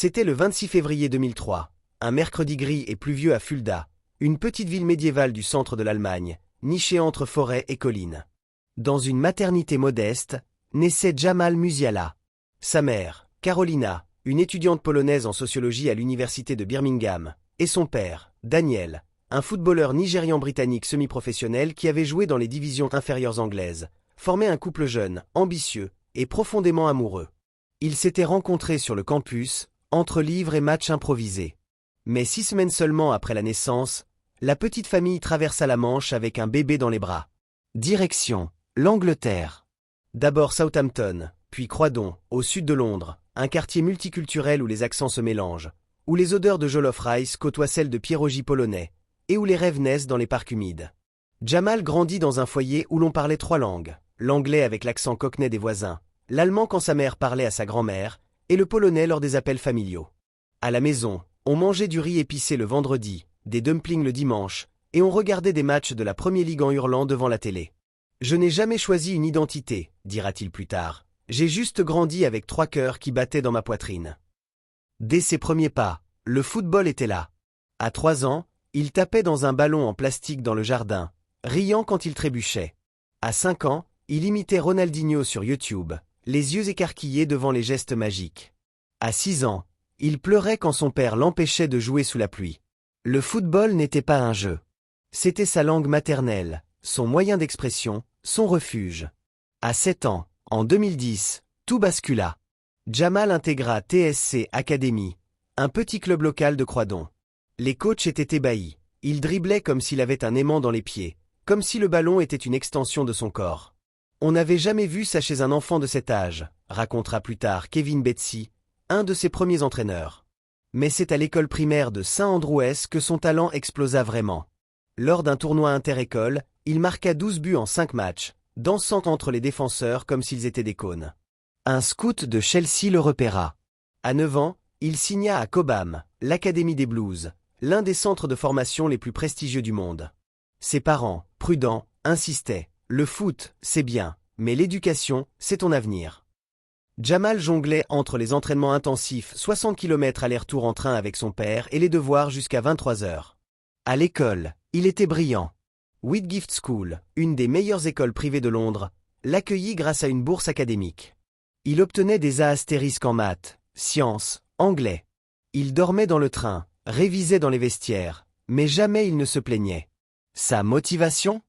C'était le 26 février 2003, un mercredi gris et pluvieux à Fulda, une petite ville médiévale du centre de l'Allemagne, nichée entre forêts et collines. Dans une maternité modeste, naissait Jamal Musiala. Sa mère, Carolina, une étudiante polonaise en sociologie à l'université de Birmingham, et son père, Daniel, un footballeur nigérian-britannique semi-professionnel qui avait joué dans les divisions inférieures anglaises, formaient un couple jeune, ambitieux et profondément amoureux. Ils s'étaient rencontrés sur le campus, entre livres et matchs improvisés. Mais 6 semaines seulement après la naissance, la petite famille traversa la Manche avec un bébé dans les bras. Direction, l'Angleterre. D'abord Southampton, puis Croydon, au sud de Londres, un quartier multiculturel où les accents se mélangent, où les odeurs de jollof rice côtoient celles de pierogies polonais, et où les rêves naissent dans les parcs humides. Jamal grandit dans un foyer où l'on parlait 3 langues, l'anglais avec l'accent cockney des voisins, l'allemand quand sa mère parlait à sa grand-mère, et le polonais lors des appels familiaux. À la maison, on mangeait du riz épicé le vendredi, des dumplings le dimanche, et on regardait des matchs de la Premier League en hurlant devant la télé. « Je n'ai jamais choisi une identité, dira-t-il plus tard. J'ai juste grandi avec 3 cœurs qui battaient dans ma poitrine. » Dès ses premiers pas, le football était là. À 3 ans, il tapait dans un ballon en plastique dans le jardin, riant quand il trébuchait. À 5 ans, il imitait Ronaldinho sur YouTube, les yeux écarquillés devant les gestes magiques. À 6 ans, il pleurait quand son père l'empêchait de jouer sous la pluie. Le football n'était pas un jeu. C'était sa langue maternelle, son moyen d'expression, son refuge. À 7 ans, en 2010, tout bascula. Jamal intégra TSC Academy, un petit club local de Croydon. Les coachs étaient ébahis. Il driblait comme s'il avait un aimant dans les pieds, comme si le ballon était une extension de son corps. On n'avait jamais vu ça chez un enfant de cet âge, racontera plus tard Kevin Betsy, un de ses premiers entraîneurs. Mais c'est à l'école primaire de Saint-Androuès que son talent explosa vraiment. Lors d'un tournoi inter-école, il marqua 12 buts en 5 matchs, dansant entre les défenseurs comme s'ils étaient des cônes. Un scout de Chelsea le repéra. À 9 ans, il signa à Cobham, l'Académie des Blues, l'un des centres de formation les plus prestigieux du monde. Ses parents, prudents, insistaient. Le foot, c'est bien, mais l'éducation, c'est ton avenir. Jamal jonglait entre les entraînements intensifs 60 km aller-retour en train avec son père et les devoirs jusqu'à 23 heures. À l'école, il était brillant. Whitgift School, une des meilleures écoles privées de Londres, l'accueillit grâce à une bourse académique. Il obtenait des A* en maths, sciences, anglais. Il dormait dans le train, révisait dans les vestiaires, mais jamais il ne se plaignait. Sa motivation ?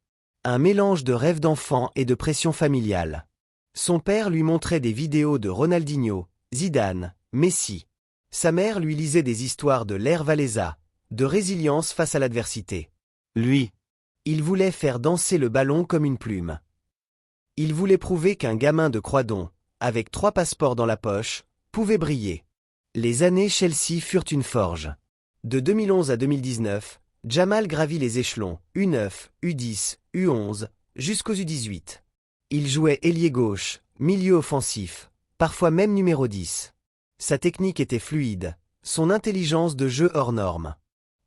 Un mélange de rêve d'enfant et de pression familiale. Son père lui montrait des vidéos de Ronaldinho, Zidane, Messi. Sa mère lui lisait des histoires de l'ère Wałęsa, de résilience face à l'adversité. Lui, il voulait faire danser le ballon comme une plume. Il voulait prouver qu'un gamin de Croydon, avec 3 passeports dans la poche, pouvait briller. Les années Chelsea furent une forge. De 2011 à 2019, Jamal gravit les échelons, U9, U10, U11, jusqu'aux U18. Il jouait ailier gauche, milieu offensif, parfois même numéro 10. Sa technique était fluide, son intelligence de jeu hors norme.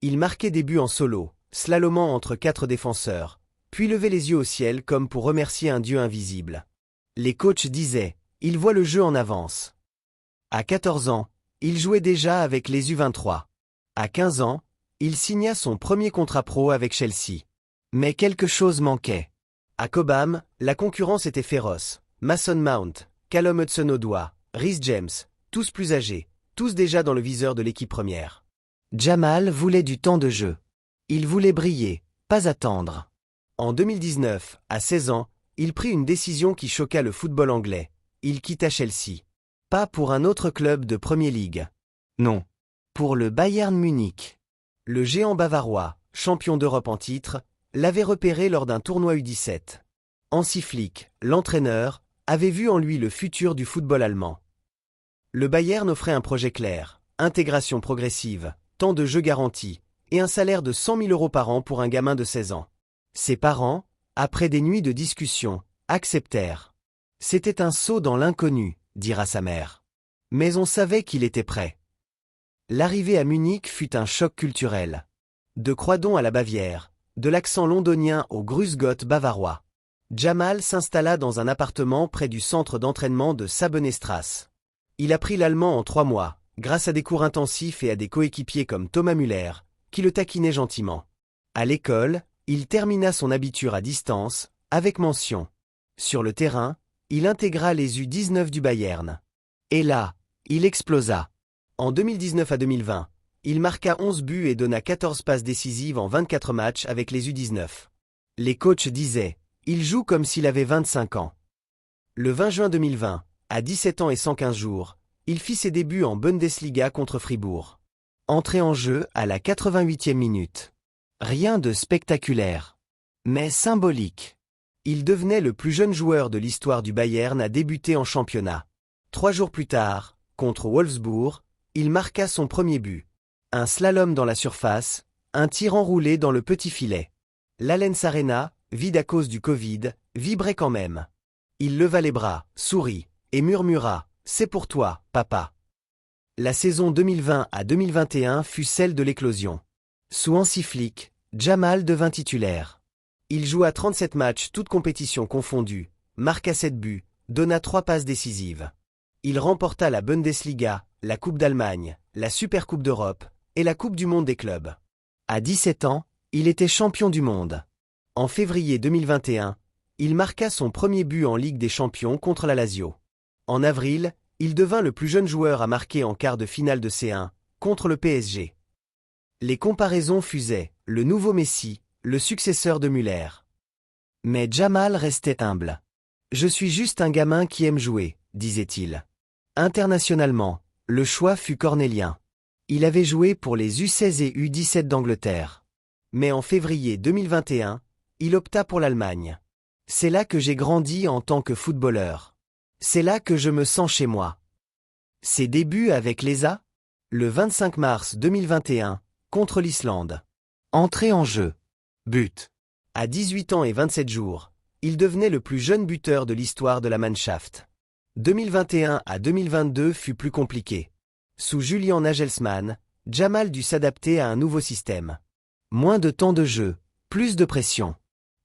Il marquait des buts en solo, slalomant entre 4 défenseurs, puis levait les yeux au ciel comme pour remercier un dieu invisible. Les coachs disaient, il voit le jeu en avance. À 14 ans, il jouait déjà avec les U23. À 15 ans, il signa son premier contrat pro avec Chelsea. Mais quelque chose manquait. À Cobham, la concurrence était féroce. Mason Mount, Callum Hudson-Odoi, Reece James, tous plus âgés, tous déjà dans le viseur de l'équipe première. Jamal voulait du temps de jeu. Il voulait briller, pas attendre. En 2019, à 16 ans, il prit une décision qui choqua le football anglais. Il quitta Chelsea. Pas pour un autre club de Premier League. Non. Pour le Bayern Munich. Le géant bavarois, champion d'Europe en titre, l'avait repéré lors d'un tournoi U17. Hansi Flick, l'entraîneur, avait vu en lui le futur du football allemand. Le Bayern offrait un projet clair, intégration progressive, temps de jeu garanti, et un salaire de 100 000 € par an pour un gamin de 16 ans. Ses parents, après des nuits de discussion, acceptèrent. C'était un saut dans l'inconnu, dira sa mère. Mais on savait qu'il était prêt. L'arrivée à Munich fut un choc culturel. De Croydon à la Bavière, de l'accent londonien au Grüß bavarois. Jamal s'installa dans un appartement près du centre d'entraînement de Sabenestrasse. Il apprit l'allemand en 3 mois, grâce à des cours intensifs et à des coéquipiers comme Thomas Müller, qui le taquinaient gentiment. À l'école, il termina son abitur à distance, avec mention. Sur le terrain, il intégra les U19 du Bayern. Et là, il explosa. En 2019 à 2020, il marqua 11 buts et donna 14 passes décisives en 24 matchs avec les U19. Les coachs disaient, il joue comme s'il avait 25 ans. Le 20 juin 2020, à 17 ans et 115 jours, il fit ses débuts en Bundesliga contre Fribourg. Entré en jeu à la 88e minute. Rien de spectaculaire, mais symbolique. Il devenait le plus jeune joueur de l'histoire du Bayern à débuter en championnat. 3 jours plus tard, contre Wolfsburg, il marqua son premier but. Un slalom dans la surface, un tir enroulé dans le petit filet. L'Allianz Arena, vide à cause du Covid, vibrait quand même. Il leva les bras, sourit, et murmura « C'est pour toi, papa ». La saison 2020 à 2021 fut celle de l'éclosion. Sous Hansi Flick, Jamal devint titulaire. Il joua 37 matchs toutes compétitions confondues, marqua 7 buts, donna 3 passes décisives. Il remporta la Bundesliga, la Coupe d'Allemagne, la Supercoupe d'Europe et la Coupe du monde des clubs. À 17 ans, il était champion du monde. En février 2021, il marqua son premier but en Ligue des Champions contre la Lazio. En avril, il devint le plus jeune joueur à marquer en quart de finale de C1, contre le PSG. Les comparaisons fusaient, le nouveau Messi, le successeur de Müller. Mais Jamal restait humble. « Je suis juste un gamin qui aime jouer », disait-il. Internationalement, le choix fut cornélien. Il avait joué pour les U16 et U17 d'Angleterre. Mais en février 2021, il opta pour l'Allemagne. « C'est là que j'ai grandi en tant que footballeur. C'est là que je me sens chez moi. » Ses débuts avec l'ESA ? Le 25 mars 2021, contre l'Islande. Entrée en jeu. But. À 18 ans et 27 jours, il devenait le plus jeune buteur de l'histoire de la Mannschaft. 2021 à 2022 fut plus compliqué. Sous Julian Nagelsmann, Jamal dut s'adapter à un nouveau système. Moins de temps de jeu, plus de pression.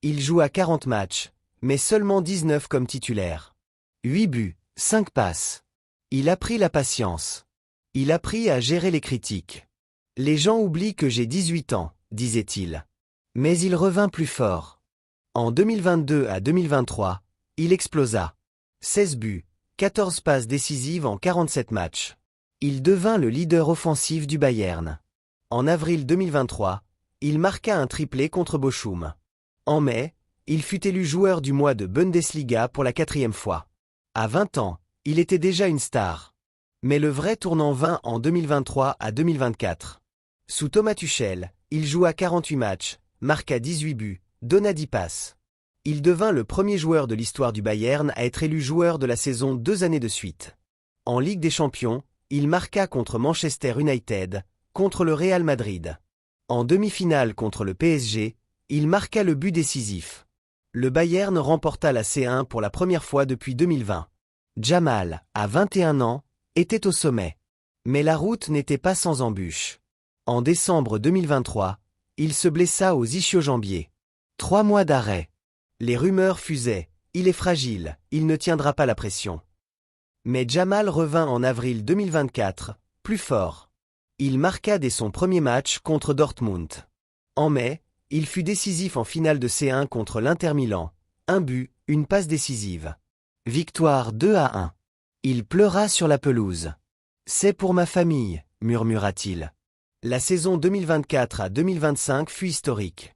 Il joua 40 matchs, mais seulement 19 comme titulaire. 8 buts, 5 passes. Il apprit la patience. Il apprit à gérer les critiques. Les gens oublient que j'ai 18 ans, disait-il. Mais il revint plus fort. En 2022 à 2023, il explosa. 16 buts, 14 passes décisives en 47 matchs. Il devint le leader offensif du Bayern. En avril 2023, il marqua un triplé contre Bochum. En mai, il fut élu joueur du mois de Bundesliga pour la 4e fois. À 20 ans, il était déjà une star. Mais le vrai tournant vint en 2023 à 2024. Sous Thomas Tuchel, il joua 48 matchs, marqua 18 buts, donna 10 passes. Il devint le premier joueur de l'histoire du Bayern à être élu joueur de la saison 2 années de suite. En Ligue des Champions, il marqua contre Manchester United, contre le Real Madrid. En demi-finale contre le PSG, il marqua le but décisif. Le Bayern remporta la C1 pour la première fois depuis 2020. Jamal, à 21 ans, était au sommet. Mais la route n'était pas sans embûches. En décembre 2023, il se blessa aux ischio-jambiers. 3 mois d'arrêt. Les rumeurs fusaient. Il est fragile, il ne tiendra pas la pression. Mais Jamal revint en avril 2024, plus fort. Il marqua dès son premier match contre Dortmund. En mai, il fut décisif en finale de C1 contre l'Inter Milan. 1 but, une passe décisive. Victoire 2-1. Il pleura sur la pelouse. « C'est pour ma famille », murmura-t-il. La saison 2024 à 2025 fut historique.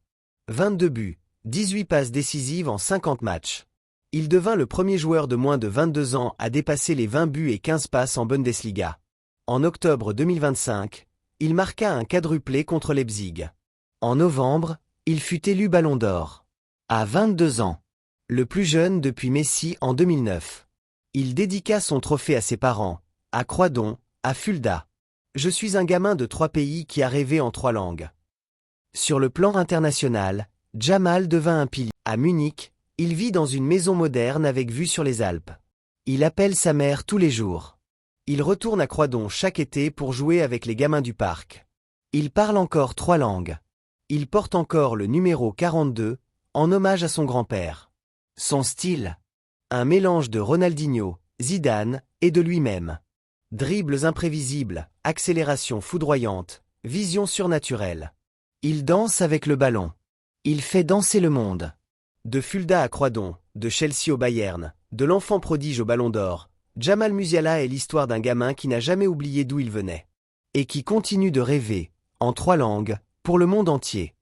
22 buts, 18 passes décisives en 50 matchs. Il devint le premier joueur de moins de 22 ans à dépasser les 20 buts et 15 passes en Bundesliga. En octobre 2025, il marqua un quadruplé contre Leipzig. En novembre, il fut élu Ballon d'Or. À 22 ans. Le plus jeune depuis Messi en 2009. Il dédiqua son trophée à ses parents, à Croydon, à Fulda. « Je suis un gamin de 3 pays qui a rêvé en 3 langues. » Sur le plan international, Jamal devint un pilier. À Munich, il vit dans une maison moderne avec vue sur les Alpes. Il appelle sa mère tous les jours. Il retourne à Croydon chaque été pour jouer avec les gamins du parc. Il parle encore 3 langues. Il porte encore le numéro 42, en hommage à son grand-père. Son style, un mélange de Ronaldinho, Zidane et de lui-même. Dribbles imprévisibles, accélération foudroyante, vision surnaturelle. Il danse avec le ballon. Il fait danser le monde. De Fulda à Croydon, de Chelsea au Bayern, de l'enfant prodige au Ballon d'Or, Jamal Musiala est l'histoire d'un gamin qui n'a jamais oublié d'où il venait. Et qui continue de rêver, en 3 langues, pour le monde entier.